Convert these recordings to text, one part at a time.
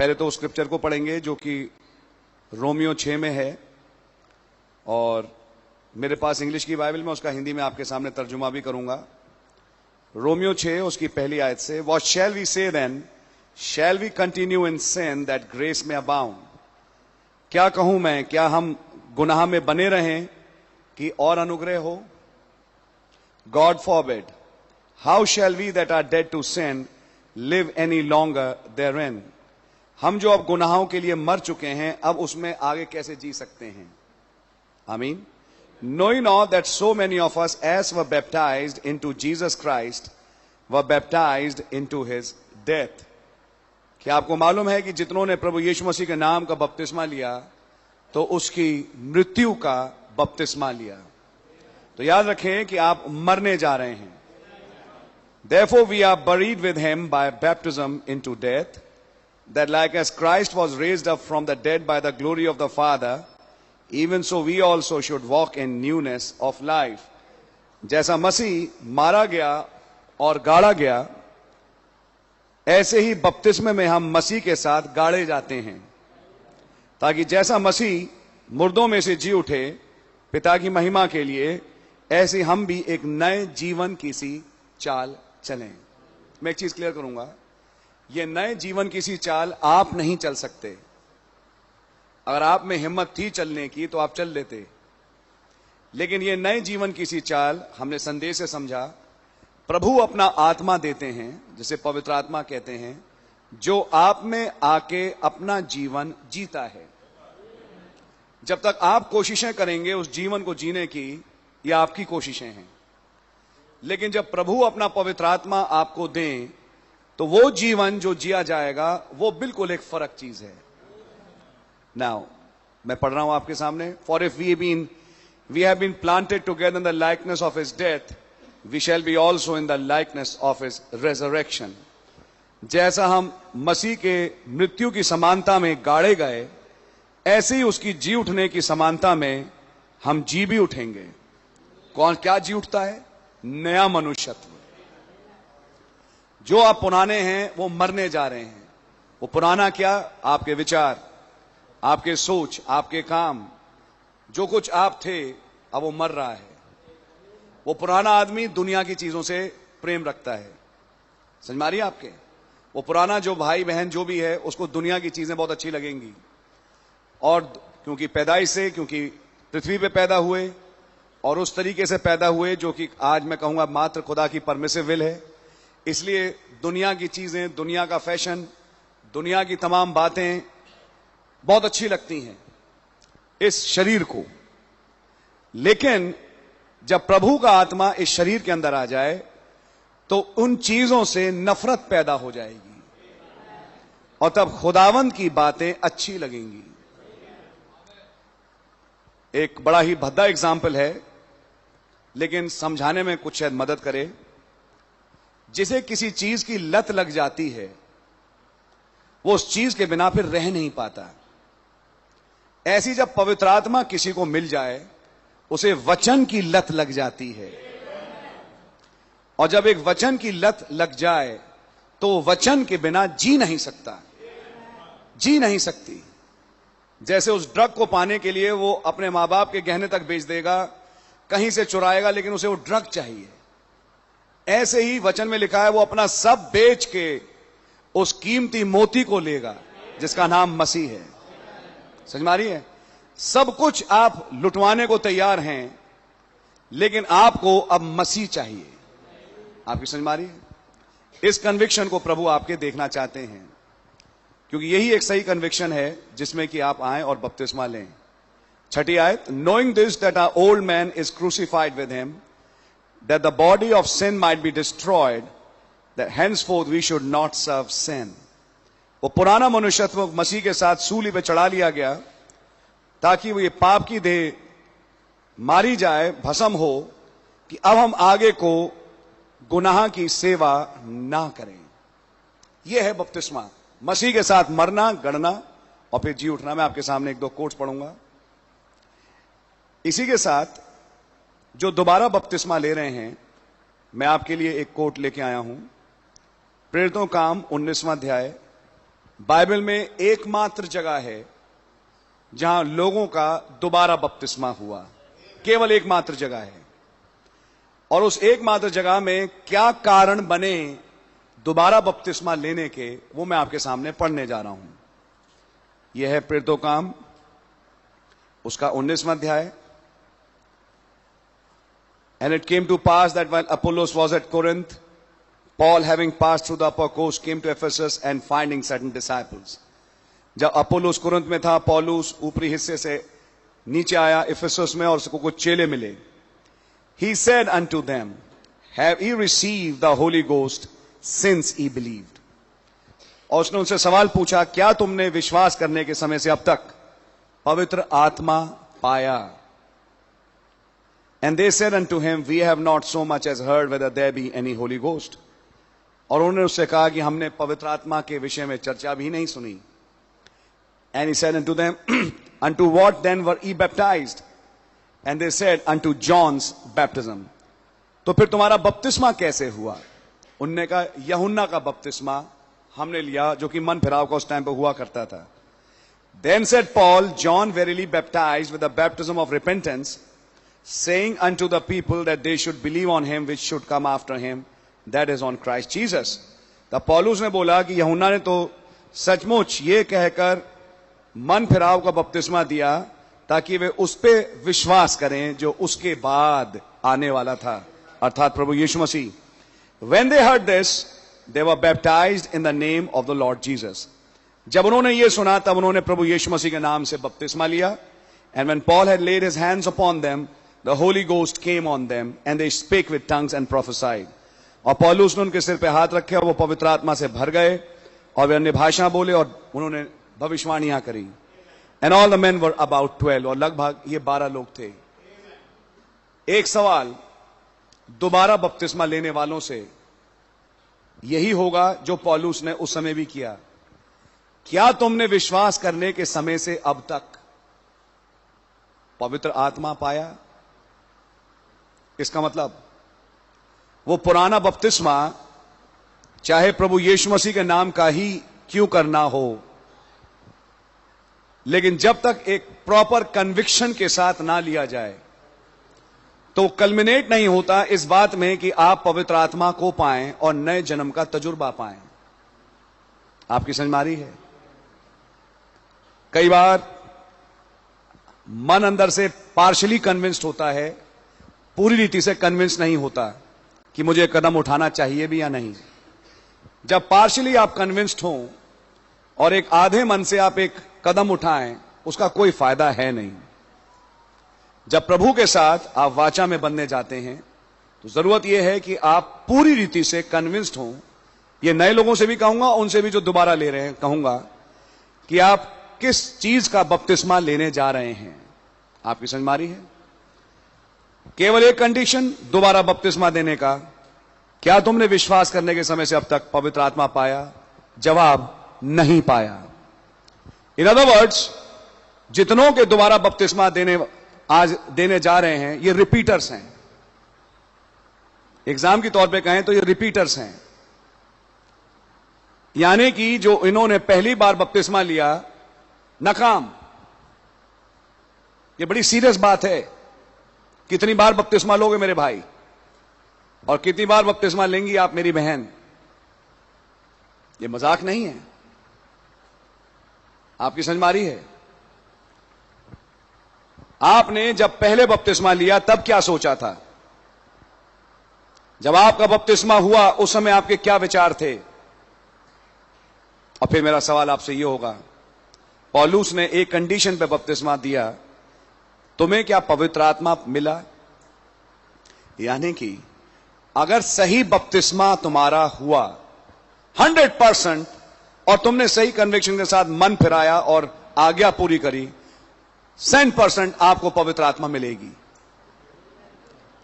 पहले तो उस स्क्रिप्चर को पढ़ेंगे जो कि रोमियो 6 में है, और मेरे पास इंग्लिश की बाइबल में उसका हिंदी में आपके सामने तर्जुमा भी करूंगा। रोमियो 6 उसकी पहली आयत से, what shall we say then, shall we continue in sin that grace may abound. क्या कहूं मैं, क्या हम गुनाह में बने रहें कि और अनुग्रह हो? God forbid. How shall we that are dead to sin live any longer therein. हम जो अब गुनाहों के लिए मर चुके हैं, अब उसमें आगे कैसे जी सकते हैं? आमीन। Knowing all that so many of us as were baptized into Jesus Christ were baptized into his death। क्या आपको मालूम है कि जितनों ने प्रभु यीशु मसीह के नाम का बपतिस्मा लिया तो उसकी मृत्यु का बपतिस्मा लिया। तो याद रखें कि आप मरने जा रहे हैं। Therefore we are buried with him by baptism into death, that like as Christ was raised up from the dead by the glory of the Father, even so we also should walk in newness of life। जैसा मसीह मारा गया और गाड़ा गया, ऐसे ही बपतिस्मे में हम मसीह के साथ गाड़े जाते हैं, ताकि जैसा मसीह मुर्दों में से जी उठे पिता की महिमा के लिए, ऐसे हम भी एक नए जीवन की सी चाल चलें। मैं एक चीज क्लियर करूंगा, ये नए जीवन की सी चाल आप नहीं चल सकते। अगर आप में हिम्मत थी चलने की तो आप चल लेते, लेकिन ये नए जीवन की सी चाल हमने संदेश से समझा। प्रभु अपना आत्मा देते हैं, जिसे पवित्र आत्मा कहते हैं, जो आप में आके अपना जीवन जीता है। जब तक आप कोशिशें करेंगे उस जीवन को जीने की, ये आपकी कोशिशें हैं, लेकिन जब प्रभु अपना पवित्र आत्मा आपको दें तो वो जीवन जो जिया जाएगा वो बिल्कुल एक फर्क चीज है। नाउ मैं पढ़ रहा हूं आपके सामने, for if we have been planted together in the likeness of his death, we shall be also in the likeness of his resurrection. जैसा हम मसीह के मृत्यु की समानता में गाड़े गए, ऐसे ही उसकी जी उठने की समानता में हम जी भी उठेंगे। कौन क्या जी उठता है? नया मनुष्यत्व। जो आप पुराने हैं वो मरने जा रहे हैं। वो पुराना क्या? आपके विचार, आपके सोच, आपके काम, जो कुछ आप थे अब वो मर रहा है। वो पुराना आदमी दुनिया की चीजों से प्रेम रखता है। समझ में आ रही है आपके? वो पुराना जो भाई बहन जो भी है, उसको दुनिया की चीजें बहुत अच्छी लगेंगी, और क्योंकि पैदाइश से, क्योंकि पृथ्वी पे पैदा हुए और उस तरीके से पैदा हुए जो कि आज मैं कहूंगा मात्र खुदा की परमिसिव विल है, इसलिए दुनिया की चीजें, दुनिया का फैशन, दुनिया की तमाम बातें बहुत अच्छी लगती हैं इस शरीर को। लेकिन जब प्रभु का आत्मा इस शरीर के अंदर आ जाए तो उन चीजों से नफरत पैदा हो जाएगी और तब खुदावंद की बातें अच्छी लगेंगी। एक बड़ा ही भद्दा एग्जाम्पल है, लेकिन समझाने में कुछ शायद मदद करे। जिसे किसी चीज की लत लग जाती है, वो उस चीज के बिना फिर रह नहीं पाता। ऐसी जब पवित्र आत्मा किसी को मिल जाए, उसे वचन की लत लग जाती है, और जब एक वचन की लत लग जाए तो वचन के बिना जी नहीं सकता, जी नहीं सकती। जैसे उस ड्रग को पाने के लिए वो अपने मां बाप के गहने तक बेच देगा, कहीं से चुराएगा, लेकिन उसे वो ड्रग चाहिए। ऐसे ही वचन में लिखा है, वो अपना सब बेच के उस कीमती मोती को लेगा जिसका नाम मसीह है। समझ में आ रही है? सब कुछ आप लुटवाने को तैयार हैं, लेकिन आपको अब मसीह चाहिए। आपकी समझ में आ रही है? इस कन्विक्शन को प्रभु आपके देखना चाहते हैं, क्योंकि यही एक सही कन्विक्शन है जिसमें कि आप आए और बपतिस्मा लें। छठी आयत, knowing this that our old man is crucified with him, that the body of sin might be destroyed, that henceforth we should not serve sin। वो पुराना मनुष्यत्व मसीह के साथ सूली पे चढ़ा लिया गया, ताकि वो ये पाप की देह मारी जाए, भस्म हो, कि अब हम आगे को गुनाह की सेवा ना करें। यह है बपतिस्मा, मसीह के साथ मरना, गड़ना और फिर जी उठना। मैं आपके सामने एक दो कोट्स पढ़ूंगा। इसी के साथ जो दोबारा बपतिस्मा ले रहे हैं, मैं आपके लिए एक कोट लेके आया हूं। प्रेरितों काम 19वां अध्याय बाइबल में एकमात्र जगह है जहां लोगों का दोबारा बपतिस्मा हुआ, केवल एकमात्र जगह है। और उस एकमात्र जगह में क्या कारण बने दोबारा बपतिस्मा लेने के, वो मैं आपके सामने पढ़ने जा रहा हूं। यह है प्रेरितों काम उसका 19वां अध्याय। And it came to pass that while Apollos was at Corinth, Paul, having passed through the upper coast, came to Ephesus and finding certain disciples. जब अपोलोस कुरिन्थ में था, पौलुस ऊपरी हिस्से से नीचे आया इफिसुस में और उसको कुछ चेले मिले। He said unto them, Have ye received the Holy Ghost since ye believed? और उसने उनसे सवाल पूछा, क्या तुमने विश्वास करने के समय से अब तक पवित्र आत्मा पाया? And they said unto him, We have not so much as heard whether there be any Holy Ghost. और उन्होंने उससे कहा कि हमने पवित्र आत्मा के विषय में चर्चा भी नहीं सुनी। And he said unto them, Unto what then were ye baptized? And they said, Unto John's baptism. तो फिर तुम्हारा बपतिस्मा कैसे हुआ? उनने कहा, यूहन्ना का बपतिस्मा हमने लिया, जो कि मन फिराव का उस टाइम पे हुआ करता था। Then said Paul, John verily baptized with the baptism of repentance, saying unto the people that they should believe on him which should come after him, that is on Christ Jesus. तब पौलुस ने बोला कि यूहन्ना ने तो सचमुच ये कहकर मन फिराव का बपतिस्मा दिया ताकि वे उस पे विश्वास करें जो उसके बाद आने वाला था, अर्थात प्रभु यीशु मसीह। When they heard this, they were baptized in the name of the Lord Jesus. जब उन्होंने ये सुना तब उन्होंने प्रभु यीशु मसीह के नाम से बपतिस्मा लिया। And when Paul had laid his hands upon them, the Holy Ghost came on them, and they spake with tongues and prophesied. और पौलुस ने उनके सिर पे हाथ रखे और वो पवित्र आत्मा से भर गए और वे अन्य भाषा बोले और उन्होंने भविष्यवाणियां करी। And all the men were about 12, और लगभग ये 12 लोग थे। एक सवाल दोबारा बपतिस्मा लेने वालों से यही होगा जो पौलुस ने उस समय भी किया। क्या तुमने विश्वास करने के समय से अब तक पवित्र आत्मा पाया? इसका मतलब वो पुराना बपतिस्मा चाहे प्रभु यीशु मसीह के नाम का ही क्यों करना हो, लेकिन जब तक एक प्रॉपर कन्विक्शन के साथ ना लिया जाए तो कल्मिनेट नहीं होता इस बात में कि आप पवित्र आत्मा को पाएं और नए जन्म का तजुर्बा पाएं। आपकी समझ में आ रही है? कई बार मन अंदर से पार्शली कन्विंस्ड होता है, पूरी रीति से कन्विंस नहीं होता कि मुझे कदम उठाना चाहिए भी या नहीं। जब पार्शली आप कन्विंस्ड हो और एक आधे मन से आप एक कदम उठाएं, उसका कोई फायदा है नहीं। जब प्रभु के साथ आप वाचा में बनने जाते हैं तो जरूरत यह है कि आप पूरी रीति से कन्विंस्ड हो। ये नए लोगों से भी कहूंगा, उनसे भी जो दोबारा ले रहे हैं कहूंगा कि आप किस चीज का बपतिस्मा लेने जा रहे हैं। आपकी समझ में आ रही है? केवल एक कंडीशन दोबारा बपतिस्मा देने का, क्या तुमने विश्वास करने के समय से अब तक पवित्र आत्मा पाया? जवाब, नहीं पाया। इन अदर वर्ड्स, जितनों के दोबारा बपतिस्मा आज देने जा रहे हैं, ये रिपीटर्स हैं। एग्जाम के तौर पे कहें तो ये रिपीटर्स हैं, यानी कि जो इन्होंने पहली बार बपतिस्मा लिया नाकाम। ये बड़ी सीरियस बात है। कितनी बार बपतिस्मा लोगे मेरे भाई, और कितनी बार बपतिस्मा लेंगी आप मेरी बहन? ये मजाक नहीं है। आपकी समझ में आ रही है? आपने जब पहले बपतिस्मा लिया तब क्या सोचा था? जब आपका बपतिस्मा हुआ उस समय आपके क्या विचार थे? और फिर मेरा सवाल आपसे यह होगा, पौलुस ने एक कंडीशन पे बपतिस्मा दिया, तुम्हें क्या पवित्र आत्मा मिला? यानी कि अगर सही बपतिस्मा तुम्हारा हुआ 100% और तुमने सही कन्विक्शन के साथ मन फिराया और आज्ञा पूरी करी, 100% आपको पवित्र आत्मा मिलेगी।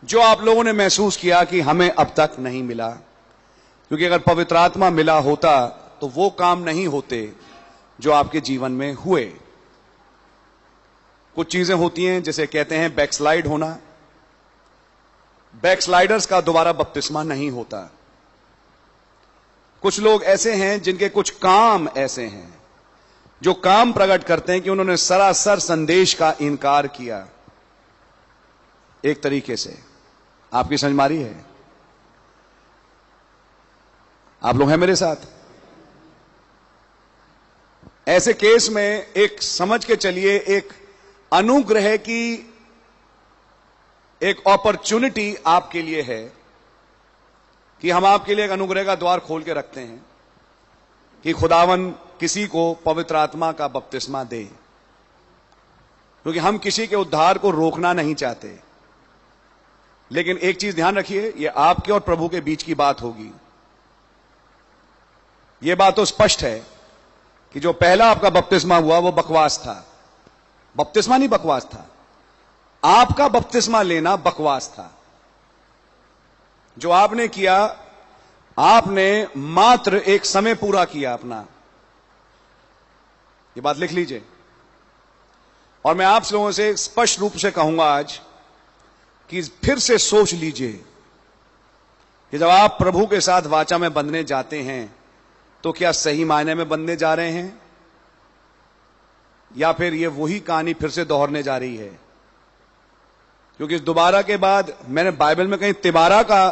जो आप लोगों ने महसूस किया कि हमें अब तक नहीं मिला, क्योंकि अगर पवित्र आत्मा मिला होता तो वो काम नहीं होते जो आपके जीवन में हुए। कुछ चीजें होती हैं जैसे कहते हैं बैकस्लाइड होना। बैकस्लाइडर्स का दोबारा बपतिस्मा नहीं होता। कुछ लोग ऐसे हैं जिनके कुछ काम ऐसे हैं जो काम प्रकट करते हैं कि उन्होंने सरासर संदेश का इनकार किया। एक तरीके से आपकी समझ मारी है? आप लोग हैं मेरे साथ? ऐसे केस में एक समझ के चलिए, एक अनुग्रह की एक अपॉर्चुनिटी आपके लिए है कि हम आपके लिए एक अनुग्रह का द्वार खोल के रखते हैं कि खुदावन किसी को पवित्र आत्मा का बपतिस्मा दे, क्योंकि हम किसी के उद्धार को रोकना नहीं चाहते। लेकिन एक चीज ध्यान रखिए, यह आपके और प्रभु के बीच की बात होगी। यह बात तो स्पष्ट है कि जो पहला आपका बपतिस्मा हुआ वो बकवास था। बपतिस्मा नहीं, बकवास था। आपका बपतिस्मा लेना बकवास था। जो आपने किया, आपने मात्र एक समय पूरा किया अपना। ये बात लिख लीजिए। और मैं आप लोगों से स्पष्ट रूप से कहूंगा आज कि फिर से सोच लीजिए कि जब आप प्रभु के साथ वाचा में बंधने जाते हैं तो क्या सही मायने में बंधने जा रहे हैं, या फिर ये वही कहानी फिर से दोहरने जा रही है? क्योंकि इस दोबारा के बाद मैंने बाइबल में कहीं तिबारा का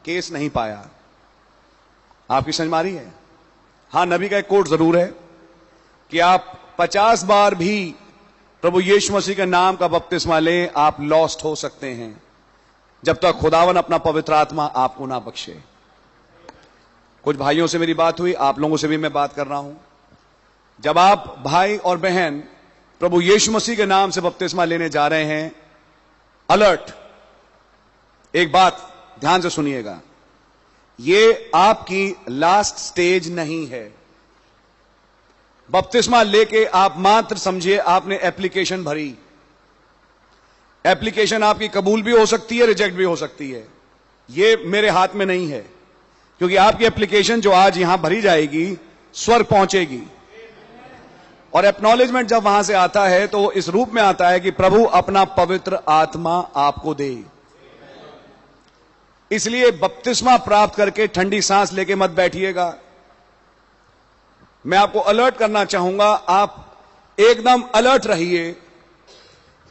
केस नहीं पाया। आपकी समझ में आ रही है? हां, नबी का एक कोट जरूर है कि आप 50 बार भी प्रभु यीशु मसीह के नाम का बपतिस्मा लें, आप लॉस्ट हो सकते हैं जब तक खुदावन अपना पवित्र आत्मा आपको ना बख्शे। कुछ भाइयों से मेरी बात हुई, आप लोगों से भी मैं बात कर रहा हूं। जब आप भाई और बहन प्रभु यीशु मसीह के नाम से बपतिस्मा लेने जा रहे हैं, अलर्ट, एक बात ध्यान से सुनिएगा, ये आपकी लास्ट स्टेज नहीं है। बपतिस्मा लेके आप मात्र समझिए आपने एप्लीकेशन भरी। एप्लीकेशन आपकी कबूल भी हो सकती है, रिजेक्ट भी हो सकती है। ये मेरे हाथ में नहीं है, क्योंकि आपकी एप्लीकेशन जो आज यहां भरी जाएगी स्वर्ग पहुंचेगी। और एक्नॉलेजमेंट जब वहां से आता है तो इस रूप में आता है कि प्रभु अपना पवित्र आत्मा आपको दे। इसलिए बपतिस्मा प्राप्त करके ठंडी सांस लेके मत बैठिएगा। मैं आपको अलर्ट करना चाहूंगा, आप एकदम अलर्ट रहिए।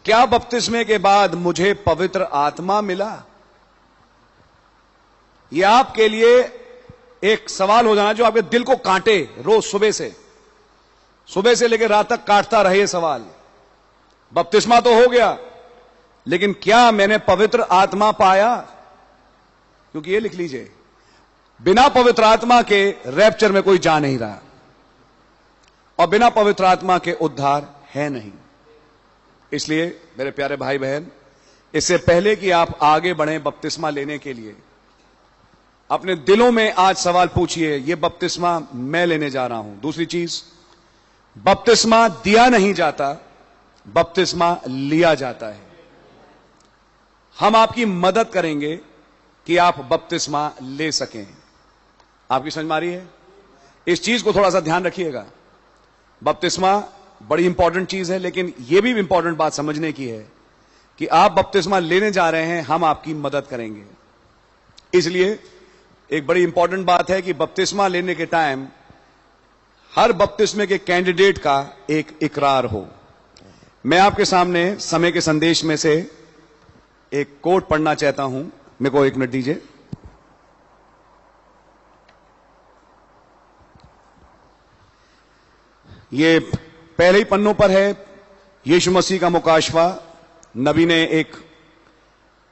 क्या बपतिस्मे के बाद मुझे पवित्र आत्मा मिला? यह आपके लिए एक सवाल हो जाना जो आपके दिल को कांटे, रोज सुबह से लेकर रात तक काटता रहे ये सवाल। बपतिस्मा तो हो गया, लेकिन क्या मैंने पवित्र आत्मा पाया? क्योंकि ये लिख लीजिए, बिना पवित्र आत्मा के रैप्चर में कोई जा नहीं रहा, और बिना पवित्र आत्मा के उद्धार है नहीं। इसलिए मेरे प्यारे भाई बहन, इससे पहले कि आप आगे बढ़ें बपतिस्मा लेने के लिए, अपने दिलों में आज सवाल पूछिए, ये बपतिस्मा मैं लेने जा रहा हूं। दूसरी चीज, बपतिस्मा दिया नहीं जाता, बपतिस्मा लिया जाता है। हम आपकी मदद करेंगे कि आप बपतिस्मा ले सकें। आपकी समझ में आ रही है? इस चीज को थोड़ा सा ध्यान रखिएगा। बपतिस्मा बड़ी इंपॉर्टेंट चीज है, लेकिन यह भी इंपॉर्टेंट बात समझने की है कि आप बपतिस्मा लेने जा रहे हैं, हम आपकी मदद करेंगे। इसलिए एक बड़ी इंपॉर्टेंट बात है कि बपतिस्मा लेने के टाइम हर बपतिस्मे के कैंडिडेट का एक इकरार हो। मैं आपके सामने समय के संदेश में से एक कोट पढ़ना चाहता हूं। मेरे को एक मिनट दीजिए। ये पहले ही पन्नों पर है, यीशु मसीह का मुकाशवा। नबी ने एक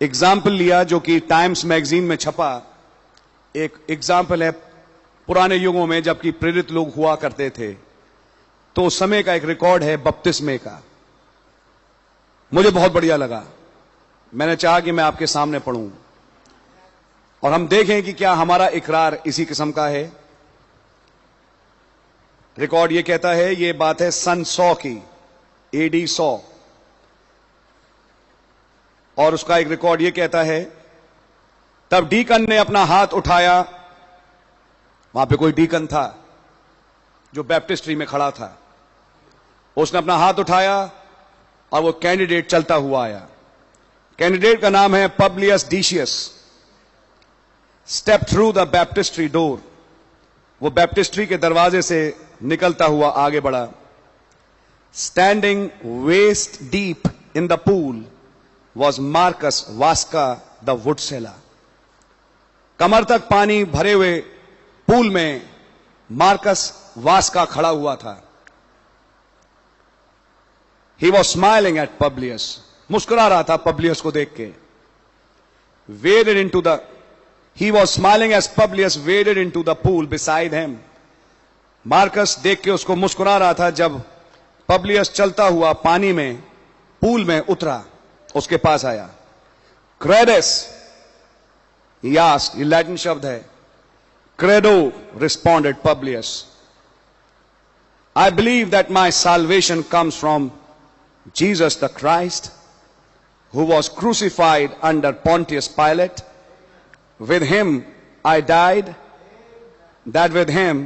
एग्जाम्पल लिया जो कि टाइम्स मैगजीन में छपा। एक एग्जाम्पल है पुराने युगों में जबकि प्रेरित लोग हुआ करते थे, तो उस समय का एक रिकॉर्ड है बपतिस्मे का। मुझे बहुत बढ़िया लगा, मैंने चाहा कि मैं आपके सामने पढ़ूं और हम देखें कि क्या हमारा इकरार इसी किस्म का है। रिकॉर्ड ये कहता है, ये बात है सन 100 की, AD 100, और उसका एक रिकॉर्ड ये कहता है, तब डीकन ने अपना हाथ उठाया। वहां पे कोई डीकन था जो बैप्टिस्ट्री में खड़ा था। उसने अपना हाथ उठाया और वो कैंडिडेट चलता हुआ आया। कैंडिडेट का नाम है Publius Dicius. Step through the baptistry door वो बैप्टिस्ट्री के दरवाजे से निकलता हुआ आगे बढ़ा। Standing waist deep in the pool was Marcus Vasca the wood seller. कमर तक पानी भरे हुए पूल में मार्कस वास्का खड़ा हुआ था। He was smiling at Publius, मुस्कुरा रहा था पब्लियस को देख के। waded into the he was smiling as Publius waded into the pool beside him. Marcus देख के उसको मुस्कुरा रहा था जब पब्लियस चलता हुआ पानी में पूल में उतरा, उसके पास आया। क्रेडस he asked, ये लैटिन शब्द है। credo responded Publius, I believe that my salvation comes from Jesus the Christ, who was crucified under Pontius Pilate. With him I died, that with him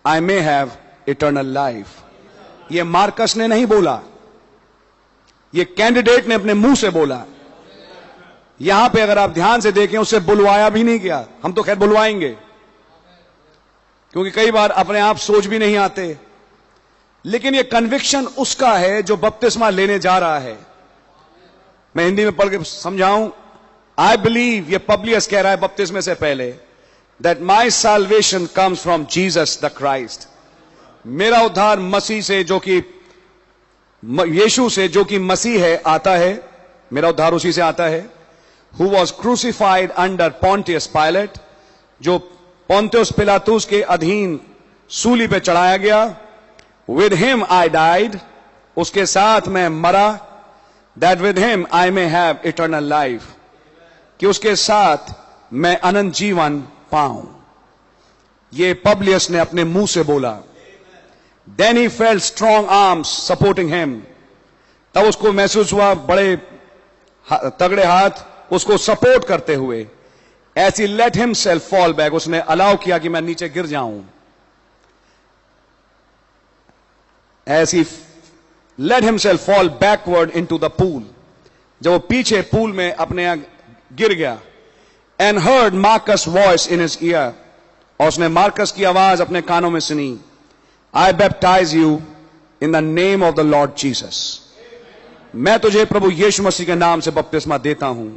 I may have eternal life. ये Marcus ने नहीं बोला, ये candidate ने अपने मुंह से बोला। यहां पे अगर आप ध्यान से देखें, उसे बुलवाया भी नहीं गया। हम तो खैर बुलवाएंगे, क्योंकि कई बार अपने आप सोच भी नहीं आते, लेकिन ये कन्विक्शन उसका है जो बपतिस्मा लेने जा रहा है। मैं हिंदी में पढ़ के समझाऊं। आई बिलीव, ये पब्लियस कह रहा है बपतिस्मे से पहले, that my salvation comes from Jesus the Christ. मेरा उद्धार मसीह से, जो कि यीशु से, जो कि मसीह है, आता है। मेरा उद्धार उसी से आता है। Who was crucified under Pontius Pilate, जो पोंतियुस पिलातुस के अधीन सूली पे चढ़ाया गया। विद हिम आई डाइड, उसके साथ मैं मरा। That with him I may have eternal life, कि उसके साथ मैं अनंत जीवन पाऊं। ये पब्लियस ने अपने मुंह से बोला। Then he felt strong arms supporting him, तब उसको महसूस हुआ बड़े तगड़े हाथ उसको सपोर्ट करते हुए। As he let himself fall back, उसने अलाउ किया कि मैं नीचे गिर जाऊं। As he let himself fall backward into the pool, जब वो पीछे पूल में अपने गिर गया। And heard Marcus' voice in his ear, और उसने मार्कस की आवाज अपने कानों में सुनी। I baptize you in the name of the Lord Jesus, मैं तुझे प्रभु यीशु मसीह के नाम से बपतिस्मा देता हूं।